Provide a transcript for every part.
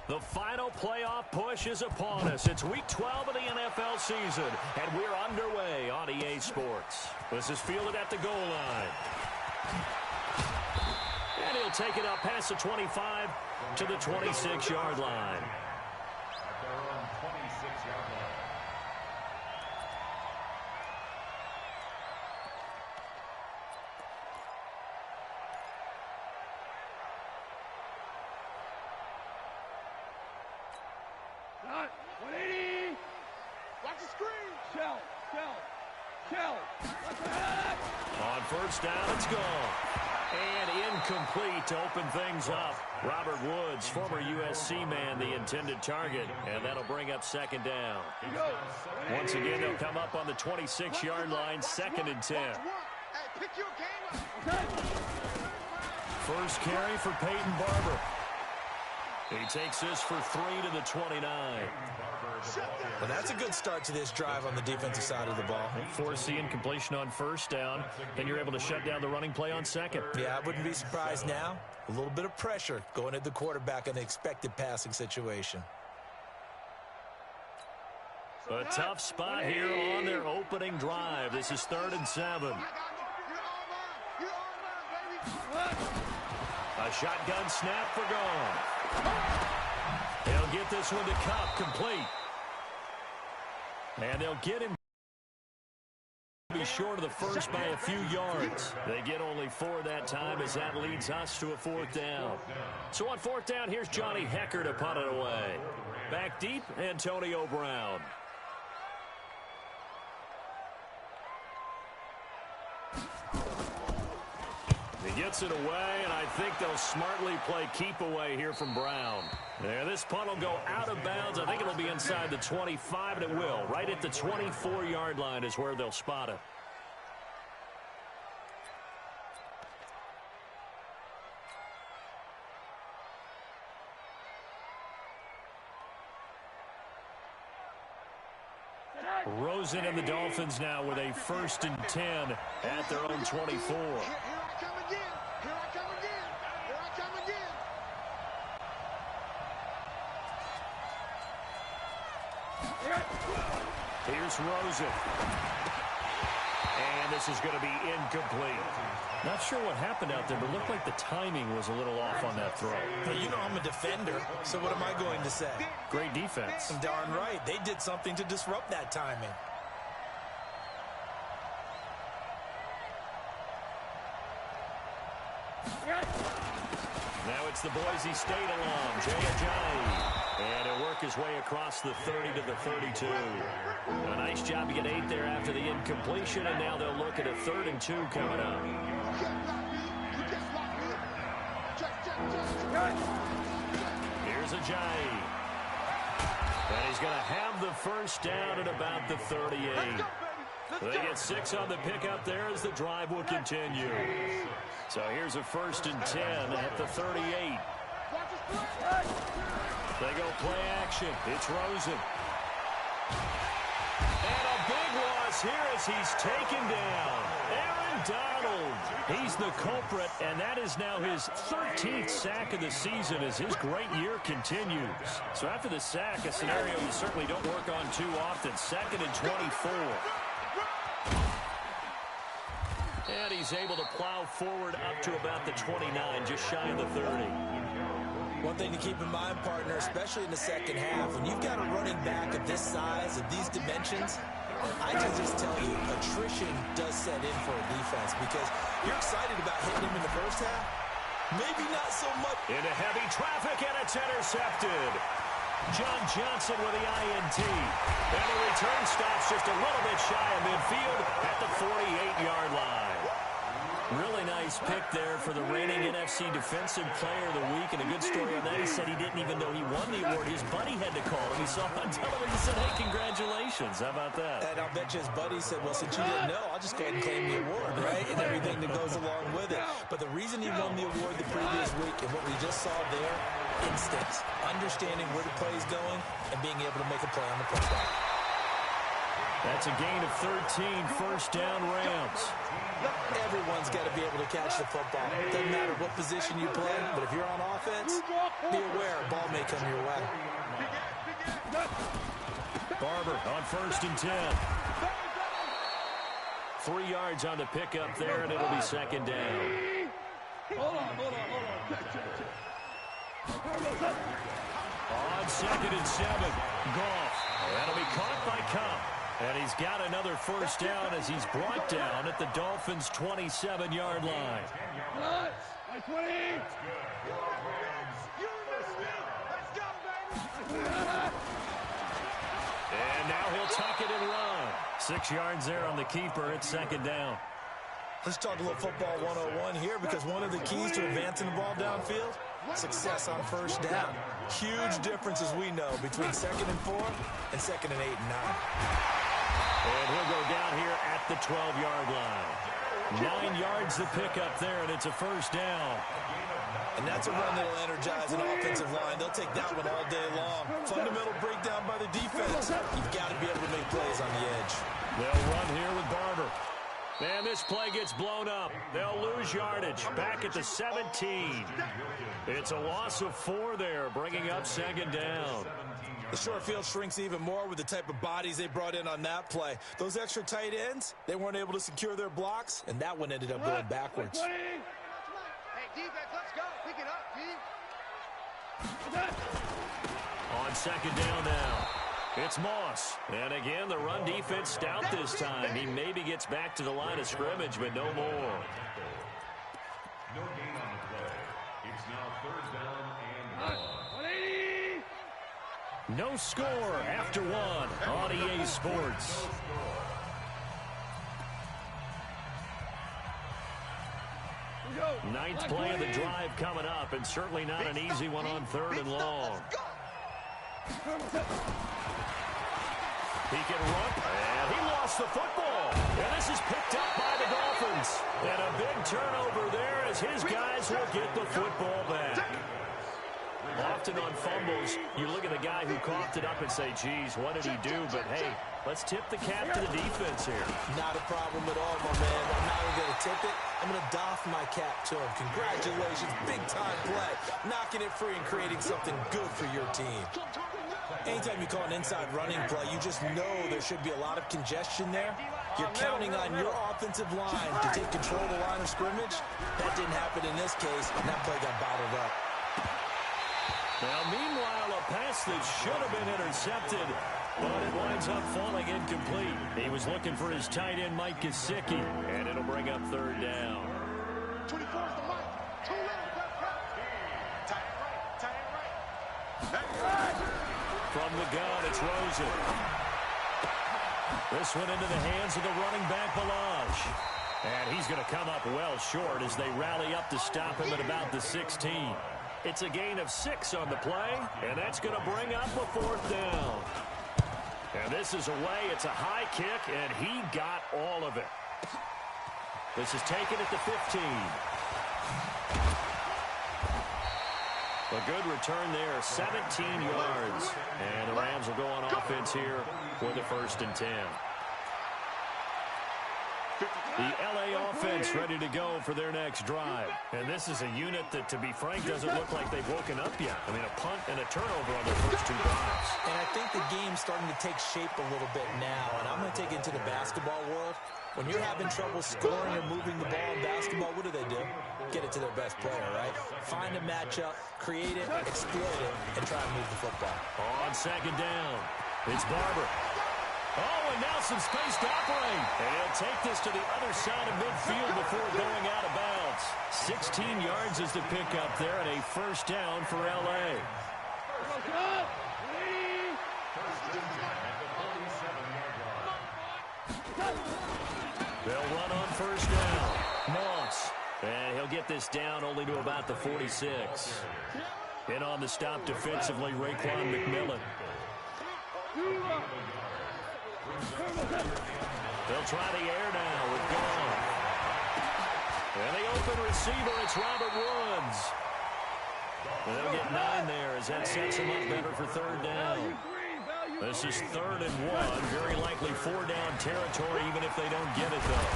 The final playoff push is upon us. It's Week 12 of the NFL season, and we're underway on EA Sports. This is fielded at the goal line. And he'll take it up past the 25 to the 26-yard line. At their own 26-yard line. On first down, it's gone. And incomplete to open things up. Robert Woods, former USC man, the intended target. And that'll bring up second down. Once again, they'll come up on the 26-yard line, 2nd and 10. First carry for Peyton Barber. He takes this for 3 to the 29. Well, that's a good start to this drive on the defensive side of the ball. Force the incompletion on first down, then you're able to shut down the running play on second. Yeah, I wouldn't be surprised now. A little bit of pressure going at the quarterback in the expected passing situation. A tough spot here on their opening drive. This is 3rd and 7. A shotgun snap for Gone. They'll get this one to Cup, complete. And they'll get him to be short of the first by a few yards. They get only 4 that time as that leads us to a 4th down. So on 4th down, here's Johnny Hecker to punt it away. Back deep, Antonio Brown. He gets it away, and I think they'll smartly play keep away here from Brown. Yeah, this punt will go out of bounds. I think it'll be inside the 25, and it will. Right at the 24-yard line is where they'll spot it. Rosen and the Dolphins now with a 1st and 10 at their own 24. Here's Rosen. And this is going to be incomplete. Not sure what happened out there, but it looked like the timing was a little off on that throw. Hey, you know I'm a defender, so what am I going to say? Great defense. Darn right. They did something to disrupt that timing. Now it's the Boise State alum, Jay Ajayi. And he'll work his way across the 30 to the 32. A nice job to get 8 there after the incompletion, and now they'll look at a 3rd and 2 coming up. Here's Ajayi. And he's going to have the first down at about the 38. They get 6 on the pickup there as the drive will continue. So here's a 1st and 10 at the 38. They go play action. It's Rosen. And a big loss here as he's taken down. Aaron Donald. He's the culprit, and that is now his 13th sack of the season as his great year continues. So after the sack, a scenario you certainly don't work on too often. 2nd and 24. And he's able to plow forward up to about the 29, just shy of the 30. One thing to keep in mind, partner, especially in the second half, when you've got a running back of this size, of these dimensions, I can just tell you, attrition does set in for a defense because you're excited about hitting him in the first half. Maybe not so much. Into heavy traffic, and it's intercepted. John Johnson with the INT. And the return stops just a little bit shy of midfield at the 48-yard line. Really nice pick there for the reigning NFC Defensive Player of the Week. And a good story on that, he said he didn't even know he won the award. His buddy had to call him. He saw him on television and said, hey, congratulations. How about that? And I'll bet you his buddy said, well, since you didn't know, I'll just go ahead and claim the award, right? And everything that goes along with it. But the reason he won the award the previous week and what we just saw there, instincts, understanding where the play is going and being able to make a play on the play. That's a gain of 13, first down Rams. Everyone's got to be able to catch the football. It doesn't matter what position you play, but if you're on offense, be aware a ball may come your way. Barber on first and 10. 3 yards on the pickup there, and it'll be second down. Hold on. On second and 7, Goff. That'll be caught by Cup. And he's got another first down as he's brought down at the Dolphins' 27-yard line. And now he'll tuck it and run. 6 yards there on the keeper. It's second down. Let's talk a little football 101 here, because one of the keys to advancing the ball downfield, success on first down. Huge difference, as we know, between 2nd and 4 and 2nd and 8 and 9. And he'll go down here at the 12-yard line. 9 yards to pick up there, and it's a first down. And that's a run that'll energize an offensive line. They'll take that one all day long. Fundamental breakdown by the defense. You've got to be able to make plays on the edge. They'll run here with Barber. And this play gets blown up. They'll lose yardage back at the 17. It's a loss of 4 there, bringing up second down. The short field shrinks even more with the type of bodies they brought in on that play. Those extra tight ends, they weren't able to secure their blocks, and that one ended up going backwards. Hey, defense, let's go. Pick it up, On second down now, it's Moss. And again, the run defense stout this time. He maybe gets back to the line of scrimmage, but no more. No gain on the play. It's now 3rd down and 1. No score after 1 on EA Sports. Ninth play of the drive coming up, and certainly not an easy one on 3rd and long. He can run, and he lost the football. And this is picked up by the Dolphins. And a big turnover there as his guys will get the football back. Often on fumbles, you look at the guy who coughed it up and say, geez, what did he do? But, hey, let's tip the cap to the defense here. Not a problem at all, my man. I'm not even going to tip it. I'm going to doff my cap to him. Congratulations, big-time play. Knocking it free and creating something good for your team. Anytime you call an inside running play, you just know there should be a lot of congestion there. You're counting on your offensive line to take control of the line of scrimmage. That didn't happen in this case, and that play got bottled up. Now, meanwhile, a pass that should have been intercepted, but it winds up falling incomplete. He was looking for his tight end, Mike Gesicki, and it'll bring up 3rd down. 24 is the mic. 2 left. Tight right. From the gun, it's Rosen. This one into the hands of the running back, Balaj. And he's going to come up well short as they rally up to stop him at about the 16. It's a gain of 6 on the play, and that's going to bring up a 4th down. And this is away. It's a high kick, and he got all of it. This is taken at the 15. A good return there, 17 yards. And the Rams will go on offense here for the 1st and 10. The LA offense ready to go for their next drive. And this is a unit that, to be frank, doesn't look like they've woken up yet. I mean, a punt and a turnover on their first 2 drives. And I think the game's starting to take shape a little bit now. And I'm going to take it to the basketball world. When you're having trouble scoring or moving the ball in basketball, what do? Get it to their best player, right? Find a matchup, create it, exploit it, and try and move the football. On second down, it's Barber. Oh, and now some space to operate. And he'll take this to the other side of midfield before going out of bounds. 16 yards is the pickup there, and a 1st down for L.A. They'll run on 1st down. Moss. And he'll get this down only to about the 46. In on the stop defensively, Raekwon McMillan. They'll try the air now with Goff. And the open receiver, it's Robert Woods. And they'll get 9 there as that sets him up better for 3rd down. This is 3rd and 1. Very likely 4-down territory, even if they don't get it, though.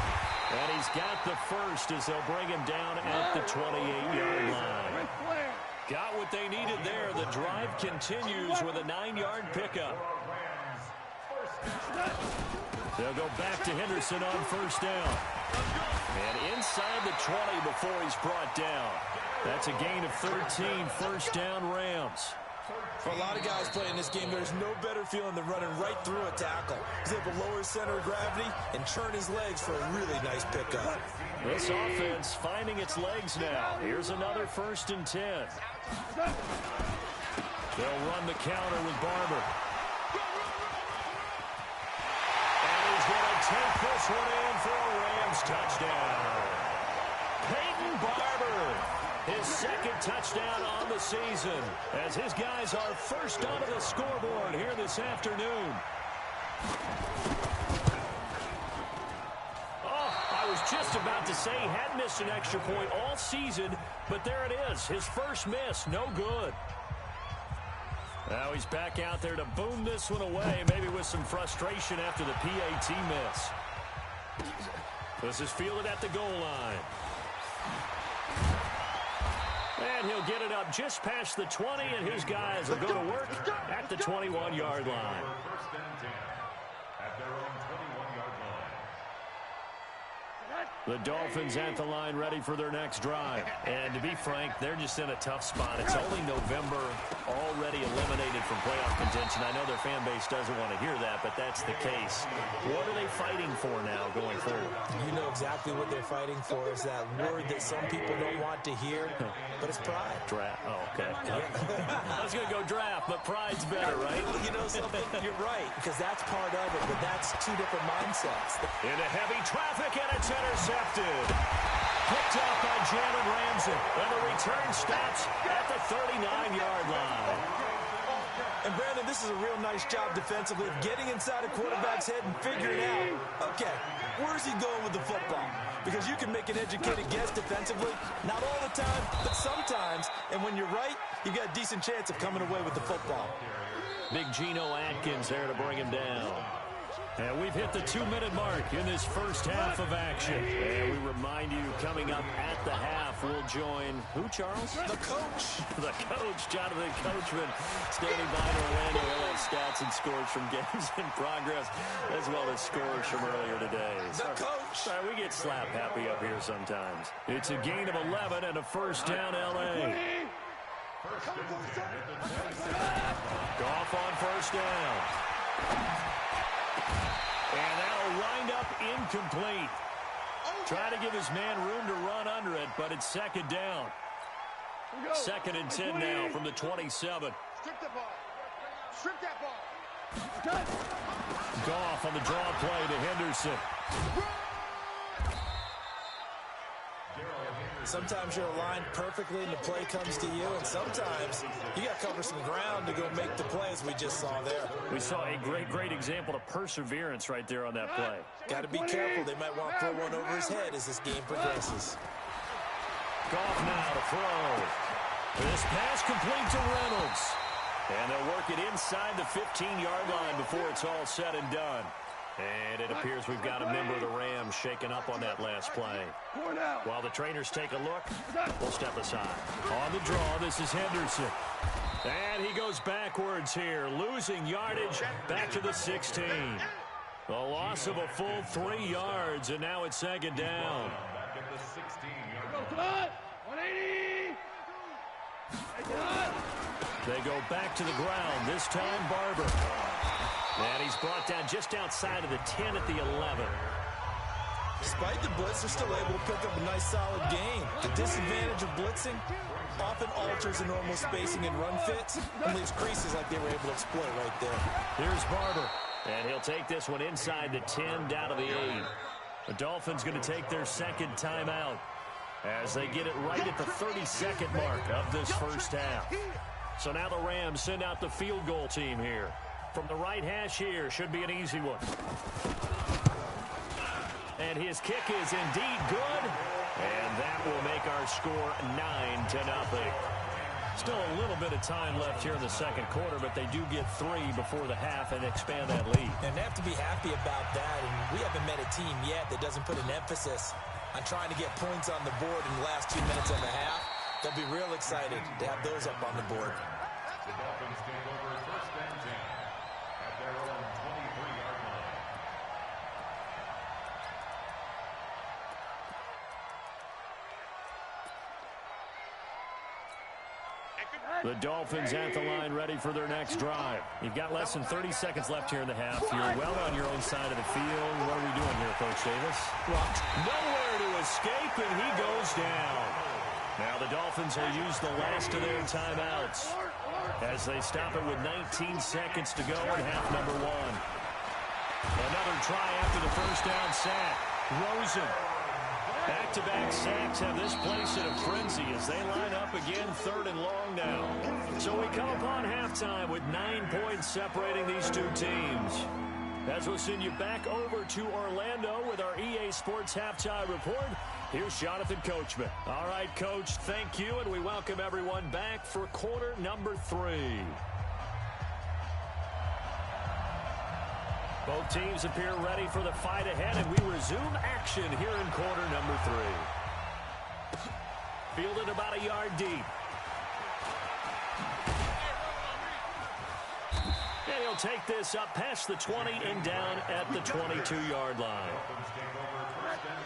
And he's got the first as they'll bring him down at the 28-yard line. Got what they needed there. The drive continues with a 9-yard pickup. They'll go back to Henderson on 1st down. And inside the 20 before he's brought down. That's a gain of 13, 1st down Rams. For a lot of guys playing this game, there's no better feeling than running right through a tackle. He's able to lower his center of gravity and churn his legs for a really nice pickup. This offense finding its legs now. Here's another 1st and 10. They'll run the counter with Barber. And he's going to take this one in for a Rams touchdown. Peyton Barber, his 2nd touchdown on the season, as his guys are first onto the scoreboard here this afternoon. I was just about to say he hadn't missed an extra point all season, but there it is. His first miss, no good. Now he's back out there to boom this one away, maybe with some frustration after the PAT miss. This is fielded at the goal line. And he'll get it up just past the 20, and his guys will go to work at the 21-yard line. First and 10 at their own 21-yard line. The Dolphins at the line ready for their next drive. And to be frank, they're just in a tough spot. It's only November, already eliminated from playoff contention. I know their fan base doesn't want to hear that, but that's the case. What are they fighting for now going forward? You know exactly what they're fighting for is that word that some people don't want to hear, but it's pride. Draft. Oh, okay. I was going to go draft, but pride's better, right? You know something? You're right, because that's part of it, but that's two different mindsets. Into heavy traffic, and it's intercepted. Picked up by Jalen Ramsey. And the return stops at the 39-yard line. And, Brandon, this is a real nice job defensively of getting inside a quarterback's head and figuring out, okay, where's he going with the football? Because you can make an educated guess defensively, not all the time, but sometimes. And when you're right, you got a decent chance of coming away with the football. Big Geno Atkins there to bring him down. And we've hit the 2-minute mark in this first half of action. And we remind you, coming up at the half, we'll join who, Charles? The coach. The coach, Jonathan Coachman, standing by in Orlando. He'll have stats and scores from games in progress, as well as scores from earlier today. The coach. Sorry, we get slap happy up here sometimes. It's a gain of 11 and a 1st down, L.A. Goff on 1st down. And that'll wind up incomplete. Trying to give his man room to run under it, but it's 2nd down. 2nd and 10 now from the 27. Strip the ball. Strip that ball. Goff on the draw play to Henderson. Sometimes you're aligned perfectly and the play comes to you, and sometimes you got to cover some ground to go make the play, as we just saw there. We saw a great example of perseverance right there on that play. Got to be careful. They might want to throw one over his head as this game progresses. Goff now to throw. This pass complete to Reynolds. And they'll work it inside the 15-yard line before it's all said and done. And it appears we've got a member of the Rams shaken up on that last play. While the trainers take a look, we'll step aside. On the draw, this is Henderson. And he goes backwards here, losing yardage back to the 16. The loss of a full 3 yards, and now it's 2nd down. Back at the 16-yard line. 180. They go back to the ground, this time Barber. And he's brought down just outside of the 10 at the 11. Despite the blitz, they're still able to pick up a nice solid gain. The disadvantage of blitzing often alters the normal spacing and run fits and leaves creases like they were able to exploit right there. Here's Barber. And he'll take this one inside the 10 down to the 8. The Dolphins going to take their 2nd timeout as they get it right at the 32nd mark of this first half. So now the Rams send out the field goal team here. From the right hash here, should be an easy one. And his kick is indeed good. And that will make our score 9-0. Still a little bit of time left here in the second quarter, but they do get 3 before the half and expand that lead. And they have to be happy about that, and we haven't met a team yet that doesn't put an emphasis on trying to get points on the board in the last 2 minutes of the half. They'll be real excited to have those up on the board. The Dolphins take over first and 10 at their own 23-yard line. The Dolphins at the line ready for their next drive. You've got less than 30 seconds left here in the half. You're well on your own side of the field. What are we doing here, Coach Davis? Nowhere to escape, and he goes down. Now the Dolphins will use the last of their timeouts as they stop it with 19 seconds to go in half number 1. Another try after the first down sack. Rosen. Back-to-back sacks have this place in a frenzy as they line up again, 3rd and long now. So we come upon halftime with 9 points separating these two teams. As we'll send you back over to Orlando with our EA Sports Halftime Report, here's Jonathan Coachman. All right, Coach, thank you, and we welcome everyone back for quarter number 3. Both teams appear ready for the fight ahead, and we resume action here in quarter number 3. Fielded about a yard deep. And he'll take this up past the 20 and down at the 22-yard line.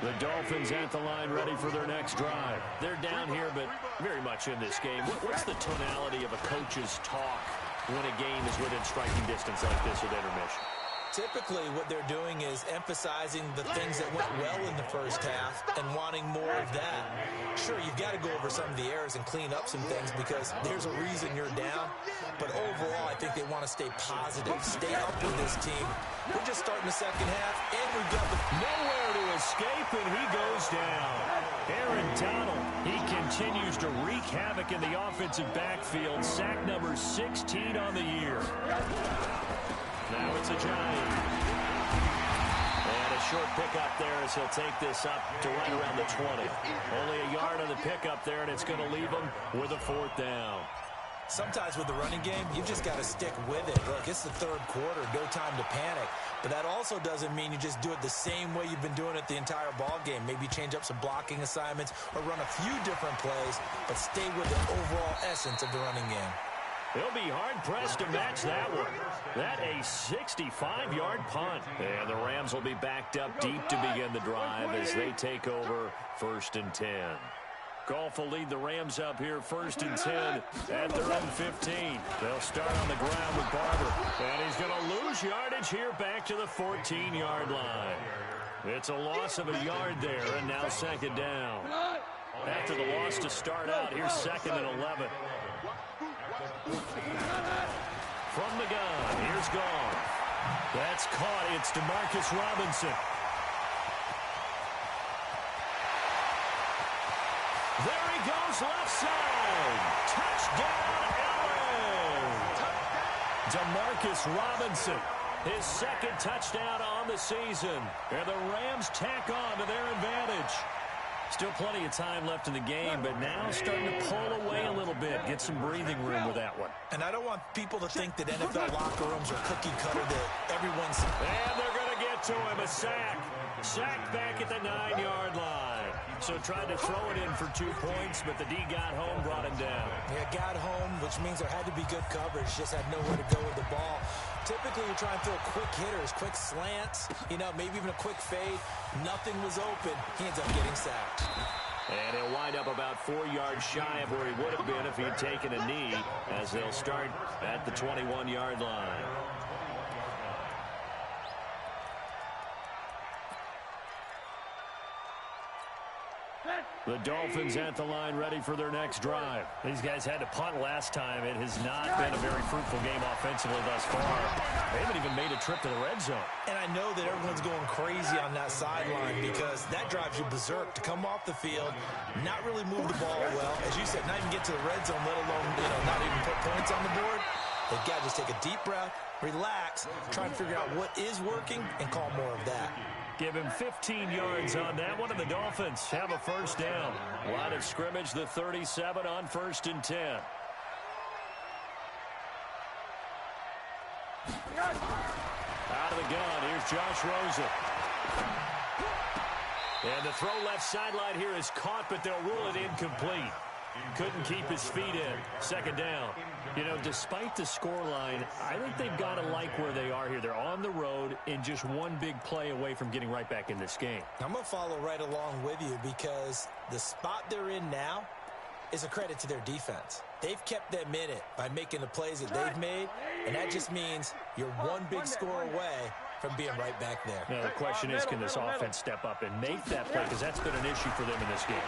The Dolphins at the line ready for their next drive. They're down here, but very much in this game. What's the tonality of a coach's talk when a game is within striking distance like this at intermission? Typically, what they're doing is emphasizing the things that went well in the first half and wanting more of that. Sure, you've got to go over some of the errors and clean up some things because there's a reason you're down. But overall, I think they want to stay positive, stay up with this team. We're just starting the second half, and we've got nowhere to escape, and he goes down. Aaron Donald, he continues to wreak havoc in the offensive backfield. Sack number 16 on the year. Now it's a Giant. And a short pickup there as he'll take this up to right around the 20. Only a yard on the pickup there, and it's going to leave him with a 4th down. Sometimes with the running game, you just got to stick with it. Look, it's the 3rd quarter, no time to panic. But that also doesn't mean you just do it the same way you've been doing it the entire ball game. Maybe change up some blocking assignments or run a few different plays, but stay with the overall essence of the running game. They'll be hard-pressed to match that one. That a 65-yard punt. And the Rams will be backed up deep to begin the drive as they take over 1st and 10. Goff will lead the Rams up here 1st and 10 at their own 15. They'll start on the ground with Barber. And he's going to lose yardage here back to the 14-yard line. It's a loss of a yard there, and now 2nd down. After the loss to start out, here's 2nd and 11. From the gun, here's Goff. That's caught. It's DeMarcus Robinson. There he goes, left side. Touchdown, LA. DeMarcus Robinson, his 2nd touchdown on the season. And the Rams tack on to their advantage. Still plenty of time left in the game, but now starting to pull away a little bit. Get some breathing room with that one. And I don't want people to think that NFL locker rooms are cookie cutter, that everyone's... And they're going to get to him. A sack. Sacked back at the 9-yard line. So tried to throw it in for 2 points, but the D got home, brought him down. Yeah, got home, which means there had to be good coverage. Just had nowhere to go with the ball. Typically, you're trying to throw quick hitters, quick slants, maybe even a quick fade. Nothing was open. He ends up getting sacked. And he'll wind up about 4 yards shy of where he would have been if he had taken a knee, as they'll start at the 21-yard line. The Dolphins at the line ready for their next drive. These guys had to punt last time. It has not been a very fruitful game offensively thus far. They haven't even made a trip to the red zone. And I know that everyone's going crazy on that sideline because that drives you berserk to come off the field, not really move the ball well. As you said, not even get to the red zone, let alone not even put points on the board. They've got to just take a deep breath, relax, try and figure out what is working, and call more of that. Give him 15 yards on that one, and the Dolphins have a 1st down. Line of scrimmage, the 37 on 1st and 10. Out of the gun, here's Josh Rosen. And the throw left sideline here is caught, but they'll rule it incomplete. Couldn't keep his feet in. Second down. You know, despite the scoreline, I think they've got to like where they are here. They're on the road and just one big play away from getting right back in this game. I'm going to follow right along with you because the spot they're in now is a credit to their defense. They've kept them in it by making the plays that they've made, and that just means you're one big score away from being right back there. Now, the question is, can this offense step up and make that play? Because that's been an issue for them in this game.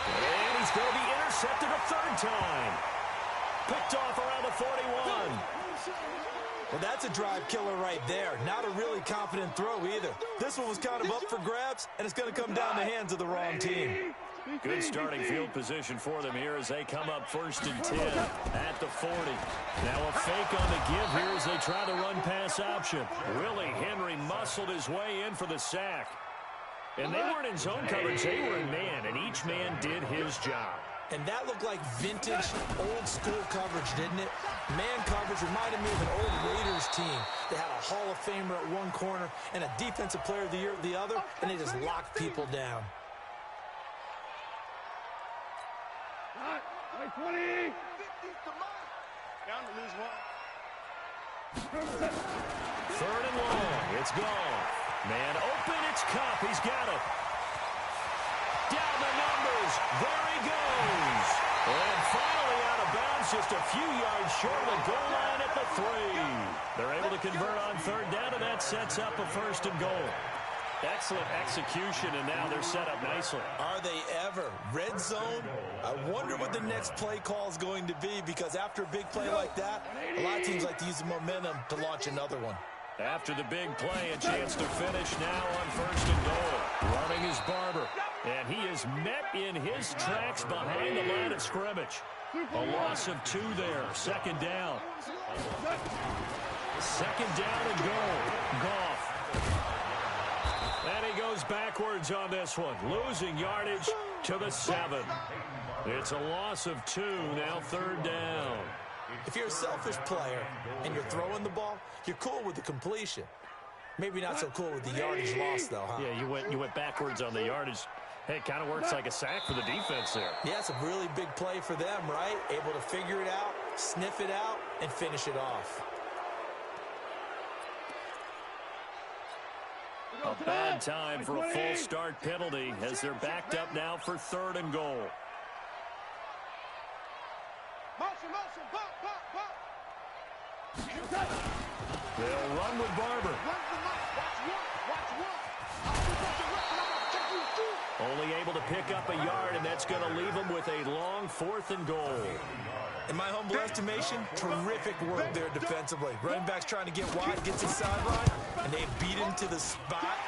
And he's going to be intercepted a third time. Picked off around the 41. Well, that's a drive killer right there. Not a really confident throw either. This one was kind of up for grabs, and it's going to come down the hands of the wrong team. Good starting field position for them here as they come up 1st and 10 at the 40. Now a fake on the give here as they try the run-pass option. Willie Henry muscled his way in for the sack. And they weren't in zone coverage, they were in man, and each man did his job. And that looked like vintage, old-school coverage, didn't it? Man coverage reminded me of an old Raiders team. They had a Hall of Famer at one corner and a Defensive Player of the Year at the other, and they just locked people down. 20. 50, come on. Down to lose one. 3rd and long. It's gone. Man open. It's Cup. He's got it. Down the numbers. There he goes. And finally out of bounds, just a few yards short of the goal line at the 3. They're able to convert on 3rd down, and that sets up a 1st and goal. Excellent execution, and now they're set up nicely. Are they ever? Red zone? I wonder what the next play call is going to be, because after a big play like that, a lot of teams like to use the momentum to launch another one. After the big play, a chance to finish now on 1st and goal. Running is Barber, and he is met in his tracks behind the line of scrimmage. A loss of 2 there. 2nd down. 2nd down and goal. Goff. And he goes backwards on this one, losing yardage to the 7. It's a loss of 2, now 3rd down. If you're a selfish player and you're throwing the ball, you're cool with the completion. Maybe not so cool with the yardage loss, though, huh? Yeah, you went backwards on the yardage. Hey, it kind of works like a sack for the defense there. Yeah, it's a really big play for them, right? Able to figure it out, sniff it out, and finish it off. A bad time for a full start penalty as they're backed up now for 3rd and goal. Motion, motion, pop, pop, pop. They'll run with Barber. Run the mic. Watch one. I'll pick up the rep, and I'm going to check you too. Only able to pick up a yard, and that's going to leave them with a long 4th and goal. In my humble estimation, terrific work there defensively. Running back's trying to get wide, gets his sideline, and they beat him to the spot,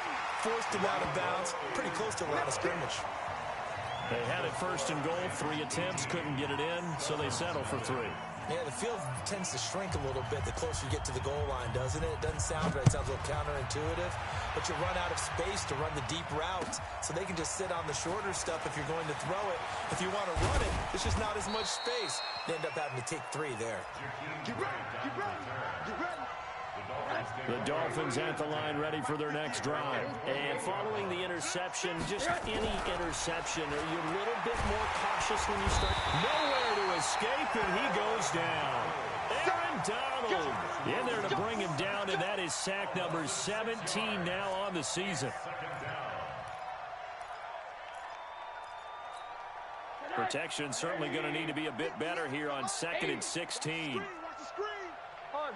forced him out of bounds, pretty close to the line of scrimmage. They had it 1st and goal, 3 attempts, couldn't get it in, so they settle for 3. Yeah, the field tends to shrink a little bit the closer you get to the goal line, doesn't it? It doesn't sound right. It sounds a little counterintuitive. But you run out of space to run the deep routes, so they can just sit on the shorter stuff if you're going to throw it. If you want to run it, there's just not as much space. They end up having to take 3 there. Get ready, get ready, get ready. The Dolphins at the line ready for their next drive. And following the interception, just any interception, are you a little bit more cautious when you start? Nowhere to escape, and he goes down. Aaron Donald in there to bring him down, and that is sack number 17 now on the season. Protection certainly going to need to be a bit better here on 2nd and 16. Watch the screen. Hard.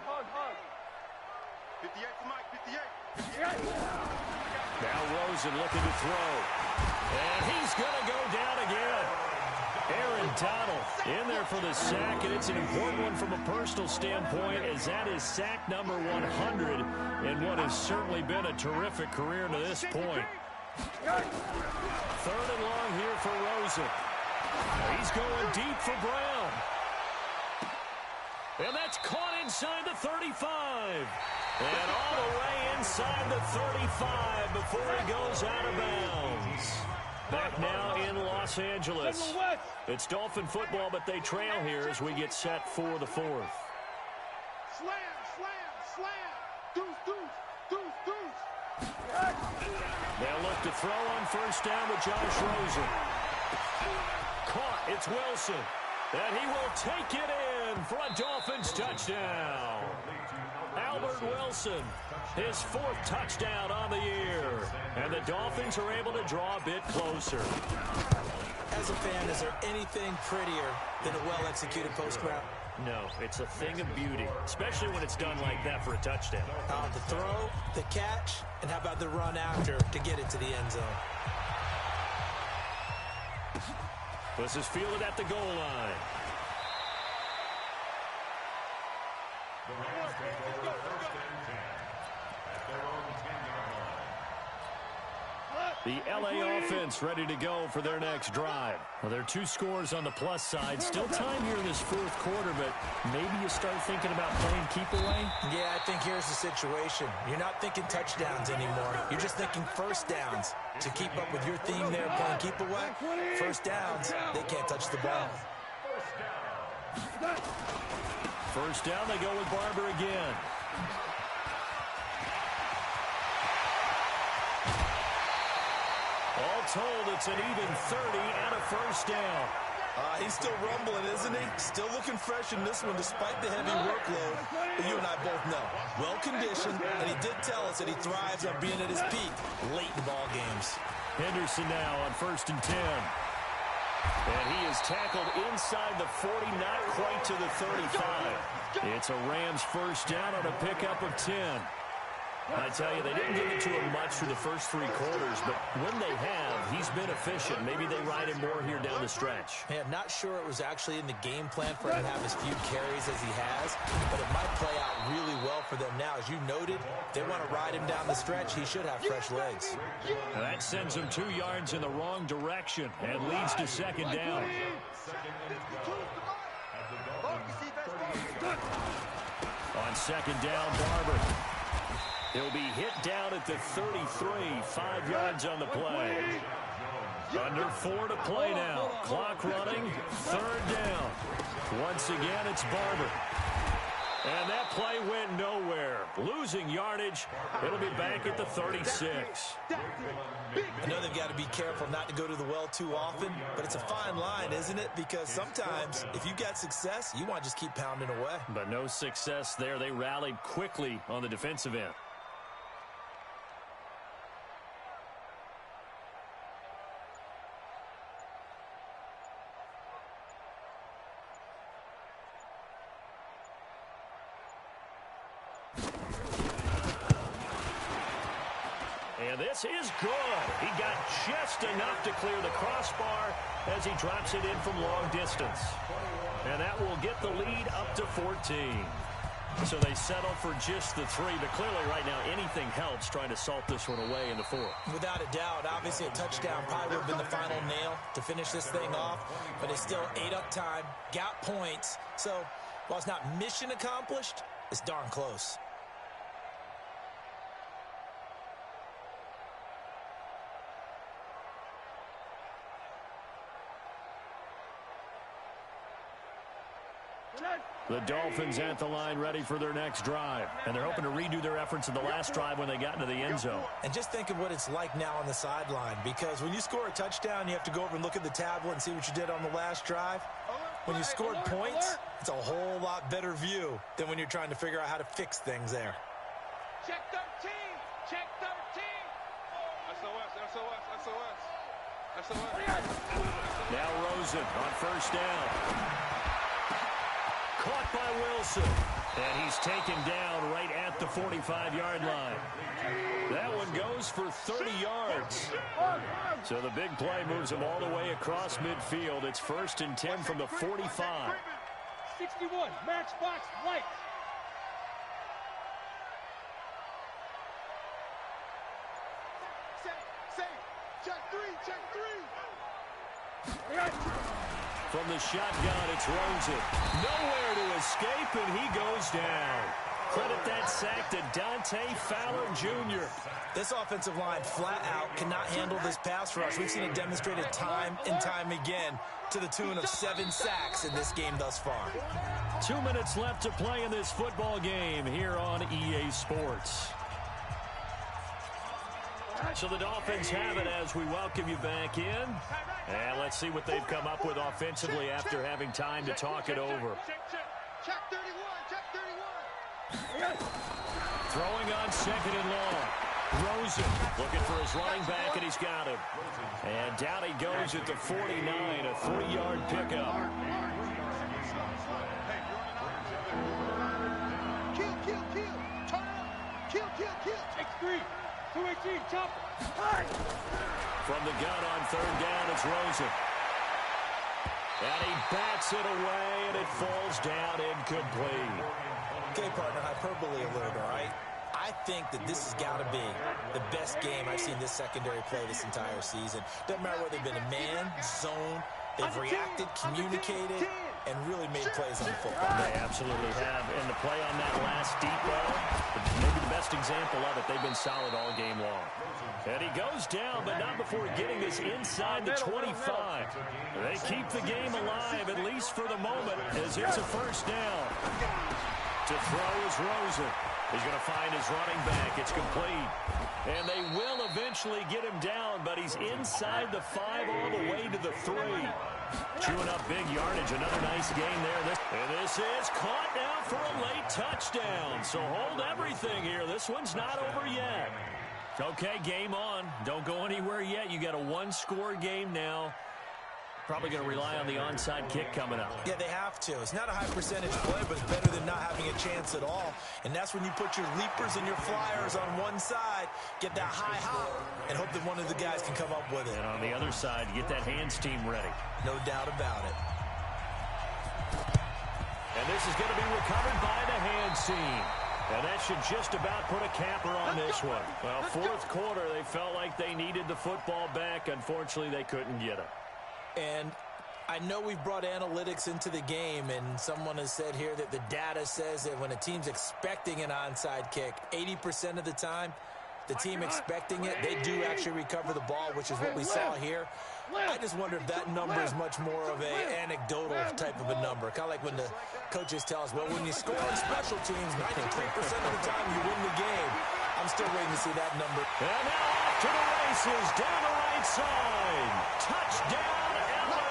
58 to Mike, 58. Now Rosen looking to throw. And he's going to go down again. Aaron Donald in there for the sack, and it's an important one from a personal standpoint, as that is sack number 100 in what has certainly been a terrific career to this point. 3rd and long here for Rosen. He's going deep for Brown. And that's caught inside the 35. And all the way inside the 35 before he goes out of bounds. Back now in Los Angeles. It's Dolphin football, but they trail here as we get set for the 4th. Slam, slam, slam. Deuce, deuce, deuce, deuce. They'll look to throw on first down with Josh Rosen. Caught. It's Wilson. And he will take it in for a Dolphins touchdown. Albert Wilson, his 4th touchdown on the year. And the Dolphins are able to draw a bit closer. As a fan, is there anything prettier than a well-executed post route? No, it's a thing of beauty, especially when it's done like that for a touchdown. The throw, the catch, and how about the run after to get it to the end zone? This is fielded at the goal line. The Rams take over 1st and 10 at their own 10-yard line. The LA offense ready to go for their next drive. Well, there are 2 scores on the plus side. Still time here in this 4th quarter, but maybe you start thinking about playing keep away? Yeah, I think here's the situation. You're not thinking touchdowns anymore. You're just thinking first downs. To keep up with your theme there, playing keep away, first downs, they can't touch the ball. First down, they go with Barber again. All told, it's an even 30 and a first down. He's still rumbling, isn't he? Still looking fresh in this one despite the heavy workload. But you and I both know, well-conditioned, and he did tell us that he thrives on being at his peak late in ball games. Henderson now on 1st and 10. And he is tackled inside the 40, not quite to the 35. It's a Rams first down on a pickup of 10. I tell you, they didn't give it to him much through the first 3 quarters, but when they have, he's been efficient. Maybe they ride him more here down the stretch. Hey, I'm not sure it was actually in the game plan for him to have as few carries as he has, but it might play out really well for them now. As you noted, if they want to ride him down the stretch, he should have fresh legs. Now that sends him 2 yards in the wrong direction and leads to 2nd down. On 2nd down, Barber. He'll be hit down at the 33, 5 yards on the play. Under 4 to play now. Clock running, 3rd down. Once again, it's Barber. And that play went nowhere. Losing yardage. It'll be back at the 36. I know they've got to be careful not to go to the well too often, but it's a fine line, isn't it? Because sometimes, if you've got success, you want to just keep pounding away. But no success there. They rallied quickly on the defensive end. And this is good. He got just enough to clear the crossbar as he drops it in from long distance. And that will get the lead up to 14. So they settle for just the 3, but clearly right now anything helps trying to salt this one away in the 4th. Without a doubt, obviously a touchdown probably would have been the final nail to finish this thing off, but it's still ate up time, got points. So while it's not mission accomplished, it's darn close. The Dolphins at the line ready for their next drive. And they're hoping to redo their efforts in the last drive when they got into the end zone. And just think of what it's like now on the sideline, because when you score a touchdown, you have to go over and look at the tablet and see what you did on the last drive. When you scored points, it's a whole lot better view than when you're trying to figure out how to fix things there. Check 13. Check 13. SOS, SOS, SOS. SOS. Now Rosen on first down. Caught by Wilson. And he's taken down right at the 45-yard line. That one goes for 30 yards. So the big play moves him all the way across midfield. It's 1st and 10 from the 45. 61, matchbox white. Safe. Check 3, check 3. From the shotgun, it's Rosen. Nowhere to escape, and he goes down. credit that sack to Dante Fowler Jr. This offensive line flat out cannot handle this pass rush. We've seen it demonstrated time and time again to the tune of 7 sacks in this game thus far. 2 minutes left to play in this football game here on EA Sports. So the Dolphins have it as we welcome you back in. And let's see what they've come up with offensively after having time to talk it over. Check 31, check 31. Throwing on 2nd and long. Rosen looking for his running back, and he's got him. And down he goes at the 49, a 3-yard pickup. Kill, kill, kill. Turn up. Kill, kill, kill. Take 3. 218, chop. From the gun on 3rd down, it's Rosen. And he bats it away, and it falls down incomplete. Okay, partner, hyperbole a little bit, all right? I think that this has got to be the best game I've seen this secondary play this entire season. Doesn't matter whether they've been a man, zone, they've reacted, communicated, and really made plays on the football. They absolutely have. And the play on that last deep ball, maybe the best example of it, they've been solid all game long. And he goes down, but not before getting this inside the 25. They keep the game alive, at least for the moment, as it's a 1st down. To throw is Rosen. He's going to find his running back. It's complete. And they will eventually get him down, but he's inside the 5 all the way to the 3. Chewing up big yardage. Another nice gain there. And this is caught now for a late touchdown. So hold everything here. This one's not over yet. Okay, game on. Don't go anywhere yet. You got a 1-score game now. Probably going to rely on the onside kick coming up. Yeah, they have to. It's not a high percentage play, but it's better than not having a chance at all. And that's when you put your leapers and your flyers on one side, get that high hop, and hope that one of the guys can come up with it. And on the other side, get that hands team ready. No doubt about it. And this is going to be recovered by the hands team. And that should just about put a capper on this one. Well, 4th quarter, they felt like they needed the football back. Unfortunately, they couldn't get it. And I know we've brought analytics into the game, and someone has said here that the data says that when a team's expecting an onside kick, 80% of the time, the team expecting it, they do actually recover the ball, which is what we saw here. I just wonder if that number is much more of an anecdotal type of a number. Kind of like when the coaches tell us, well, when you score on special teams, 93% of the time you win the game. I'm still waiting to see that number. And now off to the races, down the right side. Touchdown, LA!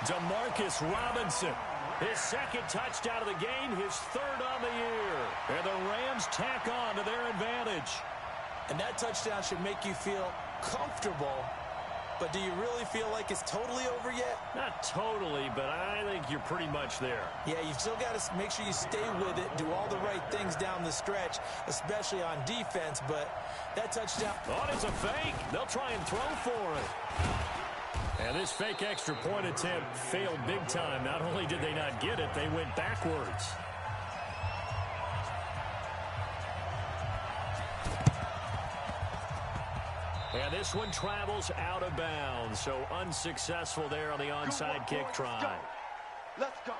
Demarcus Robinson. His 2nd touchdown of the game, his 3rd on the year. And the Rams tack on to their advantage. And that touchdown should make you feel comfortable. But do you really feel like it's totally over yet? Not totally, but I think you're pretty much there. Yeah, you've still got to make sure you stay with it, do all the right things down the stretch, especially on defense. But that touchdown... Oh, it's a fake. They'll try and throw for it. And this fake extra point attempt failed big time. Not only did they not get it, they went backwards. And this one travels out of bounds. So unsuccessful there on the onside kick try. Let's go.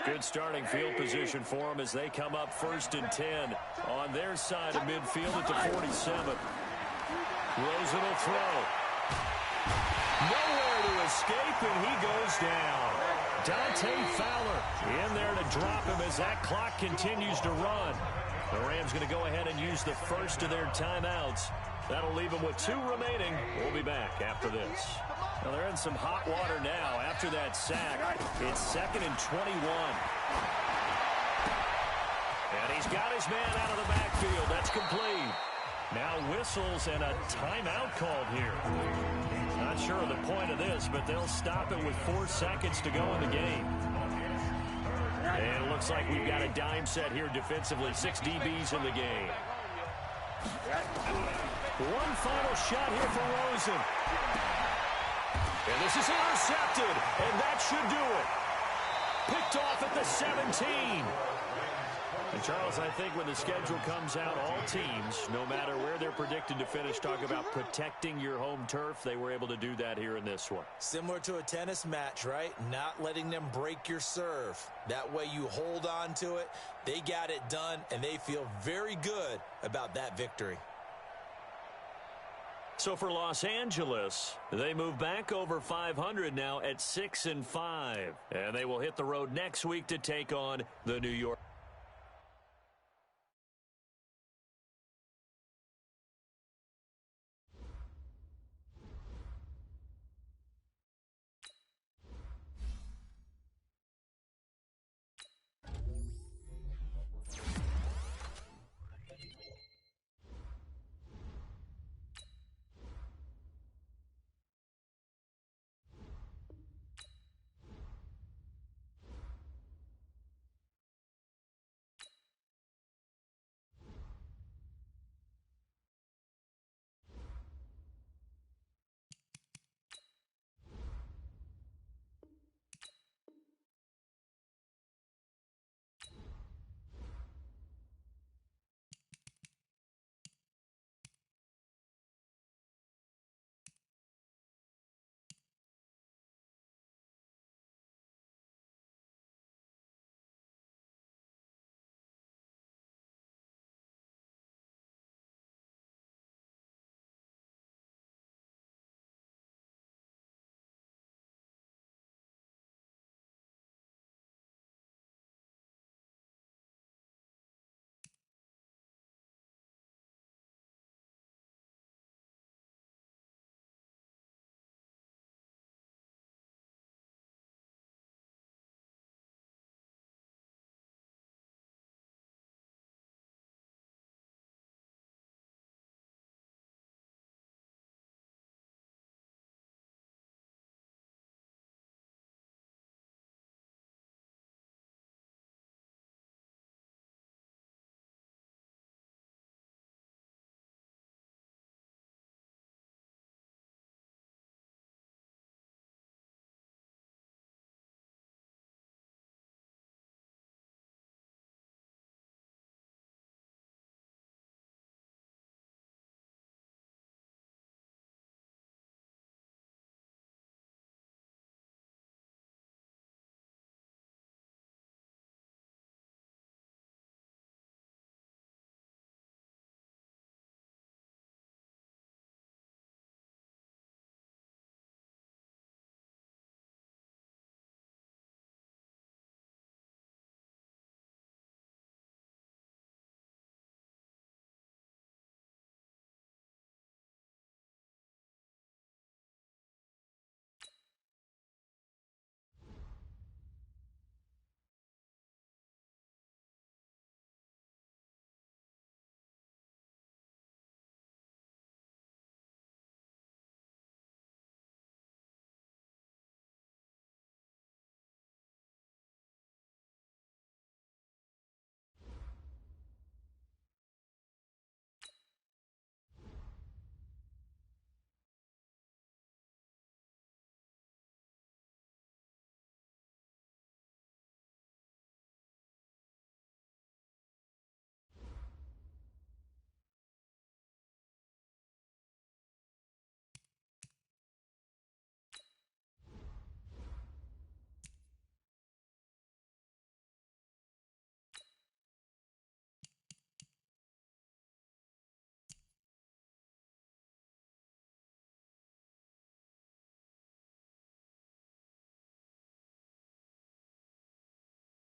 Good starting field position for them as they come up 1st and 10 on their side of midfield at the 47. Rosen will throw. Nowhere to escape, and he goes down. Dante Fowler in there to drop him as that clock continues to run. The Rams going to go ahead and use the first of their timeouts. That'll leave them with 2 remaining. We'll be back after this. Well, they're in some hot water now after that sack. It's 2nd and 21. And he's got his man out of the backfield. That's complete. Now whistles and a timeout called here. Not sure of the point of this, but they'll stop it with 4 seconds to go in the game. And it looks like we've got a dime set here defensively. 6 DBs in the game. One final shot here for Rosen. And this is intercepted, and that should do it. Picked off at the 17. And Charles, I think when the schedule comes out, all teams, no matter where they're predicted to finish, talk about protecting your home turf. They were able to do that here in this one. Similar to a tennis match, right? Not letting them break your serve. That way you hold on to it. They got it done, and they feel very good about that victory. So for Los Angeles, they move back over 500 now at 6-5. And they will hit the road next week to take on the New York